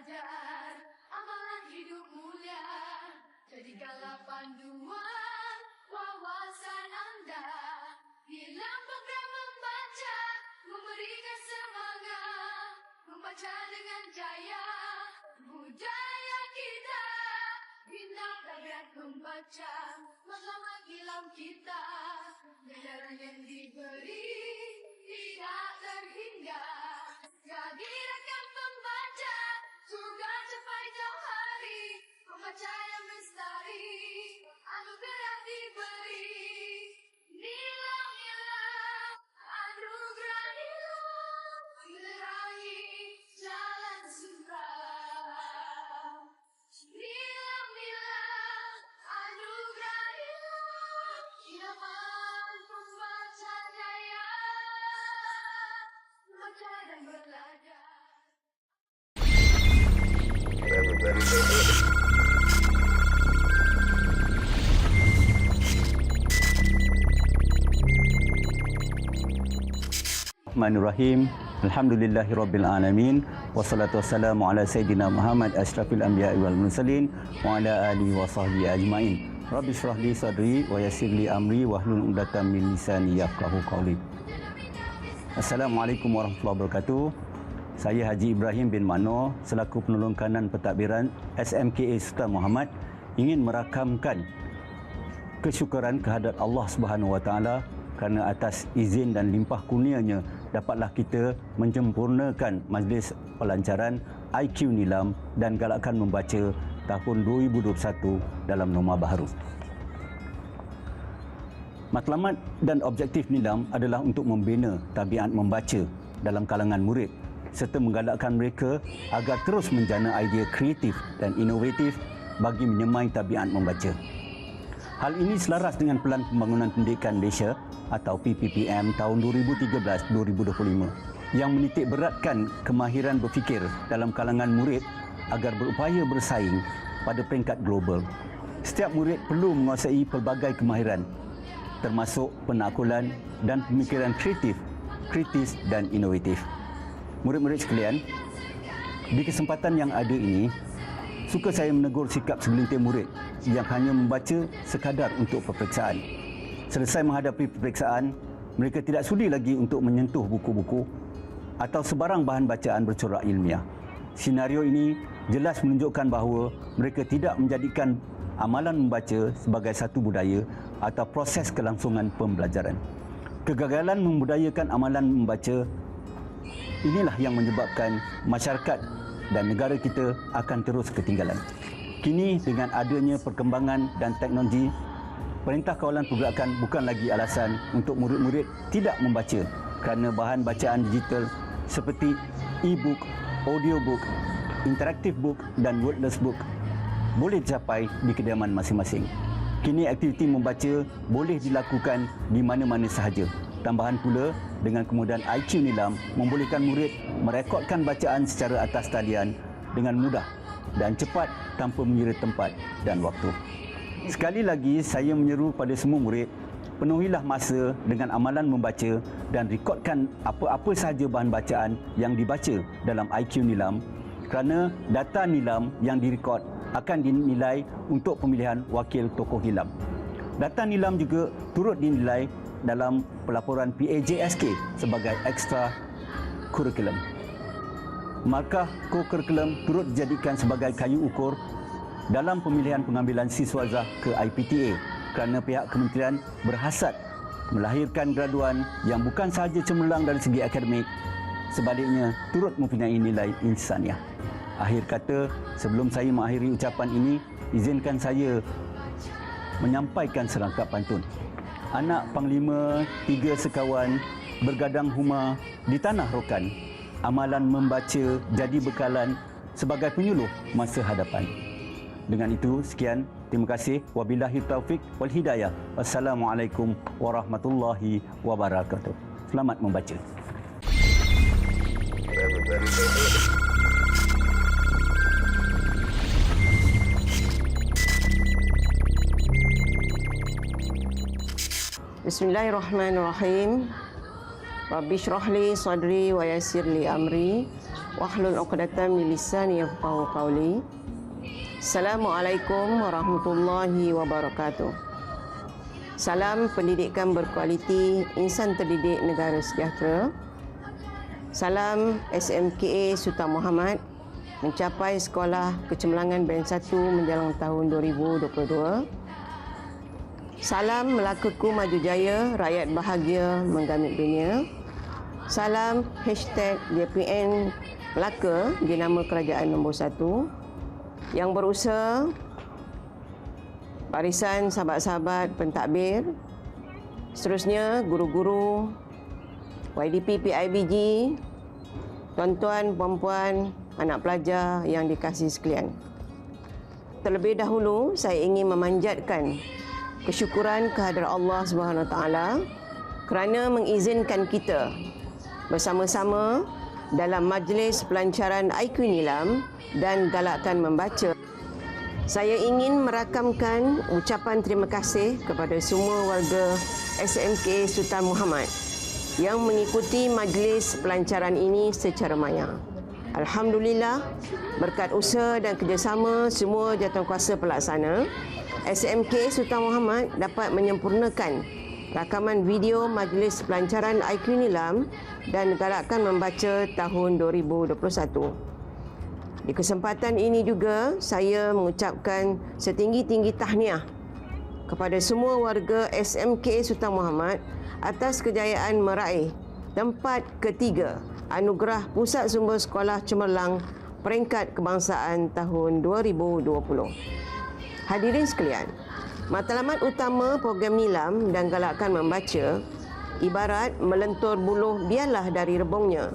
belajar, amalan hidup mulia, jadikanlah panduan wawasan anda. Dalam program membaca, memberikan semangat, membaca dengan jaya, budaya kita. Bintang tabiat membaca, matlamat ilham kita. Ganjaran yang diberi tidak terhingga. Jadi rekan pembaca, surga capai jauh hari. Membaca yang lestari, anugerah diberi. Nilam-nilam, anugerah nilam, menerangi jalan surga. Nilam-nilam, anugerah nilam, ilaman pembaca jaya. Membaca dan belajar. Bismillahirrahmanirrahim. Alhamdulillahirabbil alamin. Wassalatu wassalamu ala sayyidina Muhammad asyrafil anbiya'i wal mursalin wa ala alihi wa sahbihi ajmain. Rabbi shrah li sadri wa yassir li amri wahlul 'uqdatam min lisani yafqahu qawli. Assalamualaikum warahmatullahi wabarakatuh. Saya Haji Ibrahim bin Mano selaku penolong kanan pentadbiran SMKA Sultan Muhammad ingin merakamkan kesyukuran kehadrat Allah Subhanahu wa taala kerana atas izin dan limpah kurnianya dapatlah kita menyempurnakan majlis pelancaran IQ Nilam dan Galakan Membaca tahun 2021 dalam norma baharu. Matlamat dan objektif Nilam adalah untuk membina tabiat membaca dalam kalangan murid serta menggalakkan mereka agar terus menjana idea kreatif dan inovatif bagi menyemai tabiat membaca. Hal ini selaras dengan Pelan Pembangunan Pendidikan Malaysia atau PPPM tahun 2013-2025 yang menitik beratkan kemahiran berfikir dalam kalangan murid agar berupaya bersaing pada peringkat global. Setiap murid perlu menguasai pelbagai kemahiran termasuk penakulan dan pemikiran kreatif, kritis dan inovatif. Murid-murid sekalian, di kesempatan yang ada ini, suka saya menegur sikap segelintir murid yang hanya membaca sekadar untuk peperiksaan. Selesai menghadapi peperiksaan, mereka tidak sudi lagi untuk menyentuh buku-buku atau sebarang bahan bacaan bercorak ilmiah. Senario ini jelas menunjukkan bahawa mereka tidak menjadikan amalan membaca sebagai satu budaya atau proses kelangsungan pembelajaran. Kegagalan membudayakan amalan membaca inilah yang menyebabkan masyarakat dan negara kita akan terus ketinggalan. Kini dengan adanya perkembangan dan teknologi, Perintah Kawalan Pergerakan bukan lagi alasan untuk murid-murid tidak membaca kerana bahan bacaan digital seperti e-book, audiobook, interactive book dan wordless book boleh dicapai di kediaman masing-masing. Kini aktiviti membaca boleh dilakukan di mana-mana sahaja. Tambahan pula, dengan kemudahan IQ Nilam membolehkan murid merekodkan bacaan secara atas talian dengan mudah dan cepat tanpa mengira tempat dan waktu. Sekali lagi, saya menyeru pada semua murid, penuhilah masa dengan amalan membaca dan rekodkan apa-apa sahaja bahan bacaan yang dibaca dalam IQ Nilam kerana data Nilam yang direkod akan dinilai untuk pemilihan wakil tokoh Nilam. Data Nilam juga turut dinilai dalam pelaporan PAJSK sebagai ekstra kurikulum. Markah co-curriculum turut dijadikan sebagai kayu ukur dalam pemilihan pengambilan siswazah ke IPTA kerana pihak kementerian berhasad melahirkan graduan yang bukan sahaja cemerlang dari segi akademik, sebaliknya turut mempunyai nilai insaniah. Akhir kata, sebelum saya mengakhiri ucapan ini, izinkan saya menyampaikan serangkap pantun. Anak Panglima, tiga sekawan, bergadang huma di tanah rokan. Amalan membaca jadi bekalan sebagai penyuluh masa hadapan. Dengan itu, sekian. Terima kasih. Wabillahi taufik wal hidayah. Wassalamualaikum warahmatullahi wabarakatuh. Selamat membaca. Bismillahirrahmanirrahim. Rabbi shrah li sadri wa yassir li amri wahlul 'uqdatam min lisani yafqahu qawli. Assalamualaikum warahmatullahi wabarakatuh. Salam pendidikan berkualiti, insan terdidik negara sejahtera. Salam SMKA Sultan Muhammad mencapai Sekolah Kecemerlangan Band 1 menjelang tahun 2022. Salam Melakaku Maju Jaya, rakyat bahagia menggamit dunia. Salam #JPN Melaka, jenama kerajaan nombor 1 yang berusaha, barisan sahabat-sahabat pentadbir, seterusnya guru-guru, YDP PIBG, tuan-tuan, puan-puan, anak pelajar yang dikasihi sekalian. Terlebih dahulu saya ingin memanjatkan kesyukuran kehadrat Allah Subhanahu Wa Taala kerana mengizinkan kita bersama-sama dalam majlis pelancaran IQ Nilam dan Galakkan Membaca. Saya ingin merakamkan ucapan terima kasih kepada semua warga SMK Sultan Muhammad yang mengikuti majlis pelancaran ini secara maya. Alhamdulillah, berkat usaha dan kerjasama semua jawatankuasa pelaksana, SMK Sultan Muhammad dapat menyempurnakan rakaman video majlis pelancaran IQ Nilam dan Galakkan Membaca tahun 2021. Di kesempatan ini juga saya mengucapkan setinggi-tinggi tahniah kepada semua warga SMK Sultan Muhammad atas kejayaan meraih tempat ketiga Anugerah Pusat Sumber Sekolah Cemerlang Peringkat Kebangsaan tahun 2020. Hadirin sekalian, matlamat utama program Nilam dan Galakkan Membaca ibarat melentur buluh biarlah dari rebungnya.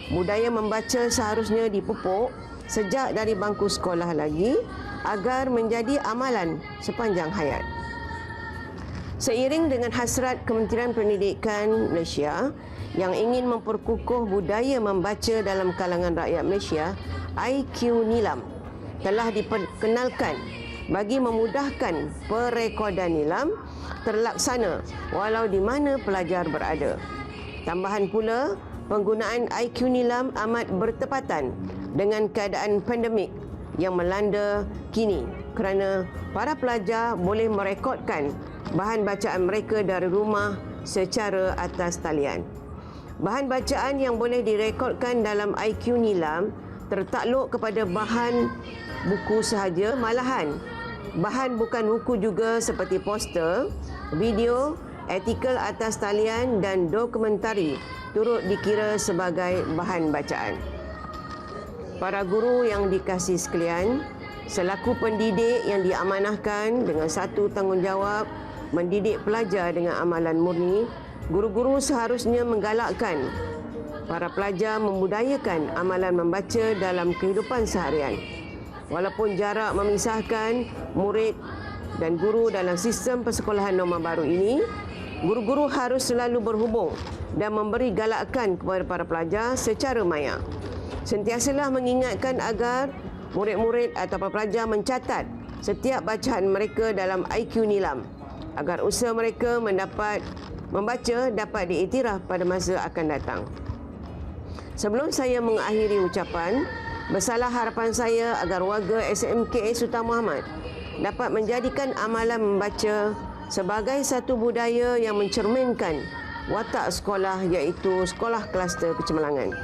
Budaya membaca seharusnya dipupuk sejak dari bangku sekolah lagi agar menjadi amalan sepanjang hayat. Seiring dengan hasrat Kementerian Pendidikan Malaysia yang ingin memperkukuh budaya membaca dalam kalangan rakyat Malaysia, IQ Nilam telah diperkenalkan bagi memudahkan perekodan nilam terlaksana walau di mana pelajar berada. Tambahan pula, penggunaan IQ Nilam amat bertepatan dengan keadaan pandemik yang melanda kini kerana para pelajar boleh merekodkan bahan bacaan mereka dari rumah secara atas talian. Bahan bacaan yang boleh direkodkan dalam IQ Nilam tertakluk kepada bahan buku sahaja, malahan bahan bukan buku juga seperti poster, video, artikel atas talian dan dokumentari turut dikira sebagai bahan bacaan. Para guru yang dikasihi sekalian, selaku pendidik yang diamanahkan dengan satu tanggungjawab mendidik pelajar dengan amalan murni, guru-guru seharusnya menggalakkan para pelajar membudayakan amalan membaca dalam kehidupan seharian. Walaupun jarak memisahkan murid dan guru dalam sistem persekolahan norma baru ini, guru-guru harus selalu berhubung dan memberi galakan kepada para pelajar secara maya. Sentiasalah mengingatkan agar murid-murid atau para pelajar mencatat setiap bacaan mereka dalam IQ Nilam agar usaha mereka membaca dapat diiktiraf pada masa akan datang. Sebelum saya mengakhiri ucapan, besarlah harapan saya agar warga SMK Sultan Muhammad dapat menjadikan amalan membaca sebagai satu budaya yang mencerminkan watak sekolah, iaitu sekolah kluster kecemerlangan.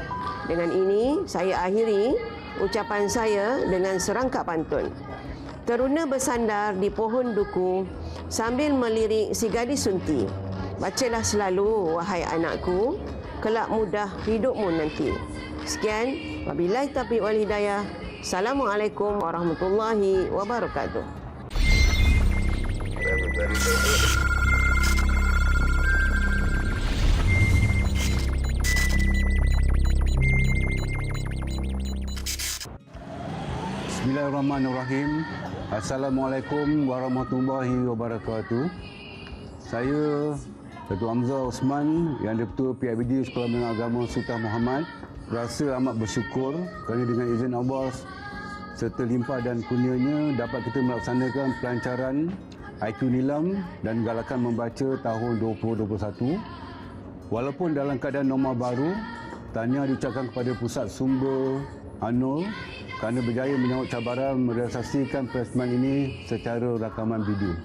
Dengan ini, saya akhiri ucapan saya dengan serangkap pantun. Teruna bersandar di pohon duku sambil melirik si gadis sunti. Bacalah selalu, wahai anakku, kelak mudah hidupmu nanti. Sekian, wabillahi taufiq wal hidayah. Assalamualaikum warahmatullahi wabarakatuh. Bismillahirrahmanirrahim. Assalamualaikum warahmatullahi wabarakatuh. Saya Datuk Hamzah Osman yang Ketua PIBG Sekolah Menengah Agama Sultan Muhammad rasa amat bersyukur kerana dengan izin Allah serta limpah dan kurnianya dapat kita melaksanakan pelancaran IQ Nilam dan Galakkan Membaca tahun 2021. Walaupun dalam keadaan norma baru, Tahniah diucapkan kepada Pusat Sumber ANUL kerana berjaya menyambut cabaran merealisasikan pelaksanaan ini secara rakaman video.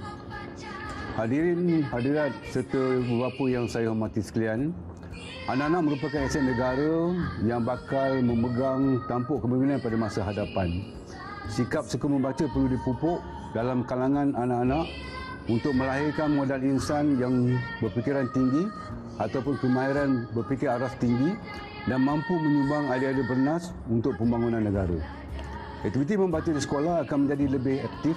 Hadirin hadirat serta bapa yang saya hormati sekalian, anak-anak merupakan aset negara yang bakal memegang tampuk kepimpinan pada masa hadapan. Sikap suka membaca perlu dipupuk dalam kalangan anak-anak untuk melahirkan modal insan yang berfikiran tinggi ataupun kemahiran berfikir aras tinggi dan mampu menyumbang idea-idea bernas untuk pembangunan negara. Aktiviti membaca di sekolah akan menjadi lebih aktif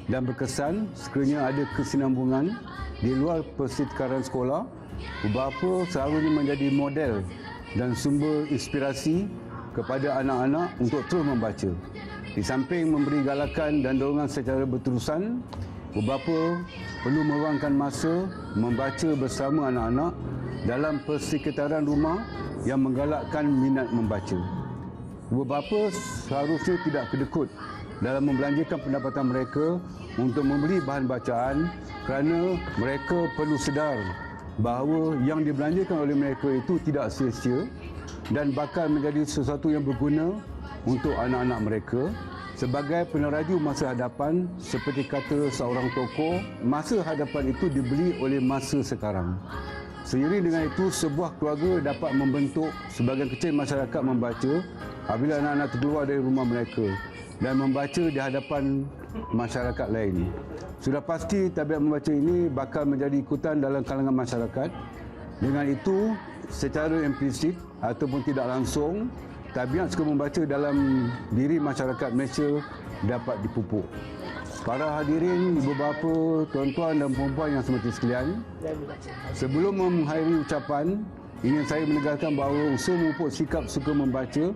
dan berkesan sekiranya ada kesinambungan di luar persekitaran sekolah. Bapa seharusnya menjadi model dan sumber inspirasi kepada anak-anak untuk terus membaca. Di samping memberi galakan dan dorongan secara berterusan, bapa perlu meluangkan masa membaca bersama anak-anak dalam persekitaran rumah yang menggalakkan minat membaca. Bapa seharusnya tidak kedekut dalam membelanjakan pendapatan mereka untuk membeli bahan bacaan kerana mereka perlu sedar bahawa yang dibelanjakan oleh mereka itu tidak sia-sia dan bakal menjadi sesuatu yang berguna untuk anak-anak mereka sebagai peneraju masa hadapan. Seperti kata seorang tokoh, masa hadapan itu dibeli oleh masa sekarang. Seiring dengan itu, sebuah keluarga dapat membentuk sebahagian kecil masyarakat membaca apabila anak-anak terkeluar dari rumah mereka dan membaca di hadapan masyarakat lain. Sudah pasti tabiat membaca ini bakal menjadi ikutan dalam kalangan masyarakat. Dengan itu, secara implisit ataupun tidak langsung, tabiat suka membaca dalam diri masyarakat Malaysia dapat dipupuk. Para hadirin, ibu bapa, tuan-tuan dan puan-puan yang semati sekalian, sebelum mengakhiri ucapan, ingin saya menegaskan bahawa usaha memupuk sikap suka membaca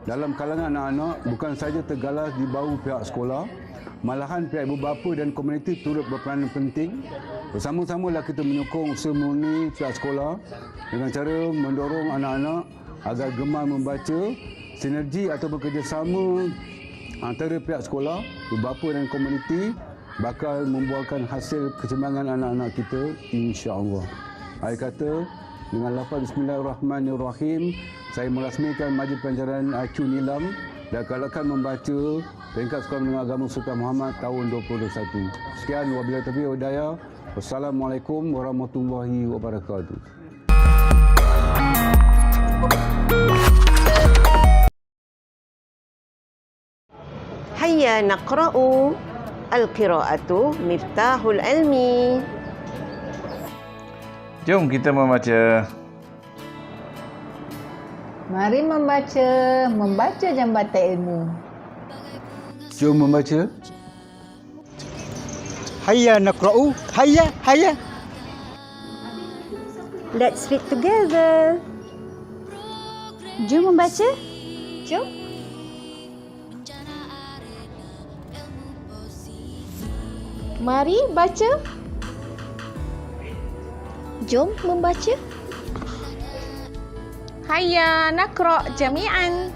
dalam kalangan anak-anak bukan sahaja tergalas di bahu pihak sekolah, malahan pihak ibu bapa dan komuniti turut berperanan penting. Bersama-samalah kita menyokong usaha murni pihak sekolah dengan cara mendorong anak-anak agar gemar membaca. Sinergi atau bekerjasama antara pihak sekolah, ibu bapa dan komuniti bakal membuahkan hasil keseimbangan anak-anak kita, insya-Allah. Akhir kata, dengan lafaz Bismillahirrahmanirrahim, saya merasmikan Majlis Pelancaran IQ Nilam dan galakan membaca peringkat Sekolah Menengah Agama Sultan Muhammad tahun 2021. Sekian, wabillahi taufiq wal hidayah. Wassalamualaikum warahmatullahi wabarakatuh. Hayya naqra'u, al-qira'atu miftahul ilmi. Jom kita membaca. Mari membaca jambatan ilmu. Jom membaca. Hayya naqra'u, hayya. Let's read together. Jom membaca. Jom. Mari baca. Jom membaca. Hayya naqra' jami'an.